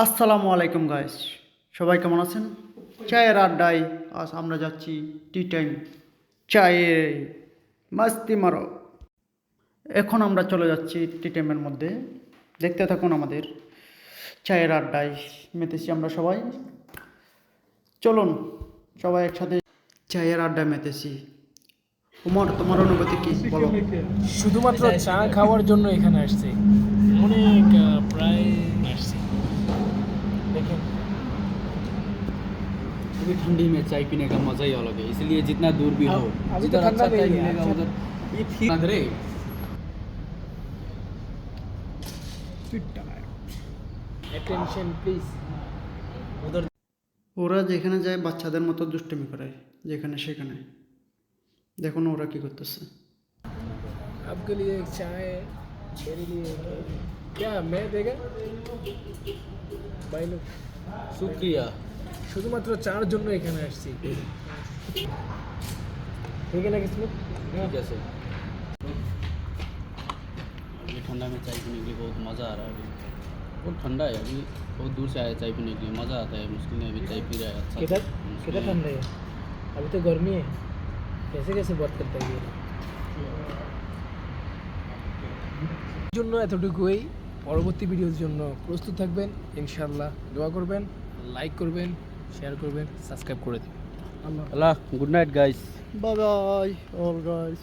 আসসালামু আলাইকুম গাইস, সবাই কেমন আছেন? চায়ের আড্ডায় আজ আমরা যাচ্ছি টি টাইম, চায়ে মাস্তি মারো। এখন আমরা চলে যাচ্ছি টি টাইমের মধ্যে। দেখতে থাকুন আমাদের চায়ের আড্ডায় মেতেছি আমরা সবাই। চলুন সবাই একসাথে চায়ের আড্ডায় মেতেছি। উমর, তোমার অনুভূতি কি বলো? শুধুমাত্র চা খাওয়ার জন্য এখানে আসছি। অনেক প্রায় আসছি। দেখেন क्योंकि ठंडी में चाय पीने का मज़ा ही अलग है, इसलिए जितना दूर भी हो अभी तो जिधर ठंडा अच्छा भी चाय है, मिलेगा अच्छा। उधर ये ठीक लग रहे। Attention please. उधर ওরা যেখানে যায় বাচ্চাদের মতো দুষ্টুমি করে, যেখানে সেখানে। দেখুন ওরা কি করতেছে। आपके लिए एक चाय, मेरे लिए क्या मैं देगा ভাই লোক। शुक्रिया। শুধুমাত্র চার জন্য এখানে আসছি। ठीक है ना किस्मत? ठीक है सर। अभी ठंडा में चाय पीने के लिए बहुत मज़ा आ रहा है। अभी बहुत ठंडा है, अभी बहुत दूर से आया चाय पीने के लिए, मज़ा आता है। मुश्किल में अभी चाय पी रहा है अच्छा। किधर मुश्किल किधर में- ठंडा है? अभी तो गर्मी है। कैसे कैसे बात करता है ये? জন্য এতটুকুই। পরবর্তী ভিডিওর জন্য প্রস্তুত থাকবেন ইনশাআল্লাহ। দোয়া করবেন, লাইক করবেন, শেয়ার করবেন, সাবস্ক্রাইব করে দিন। Allah Allah good night guys. Bye bye all guys.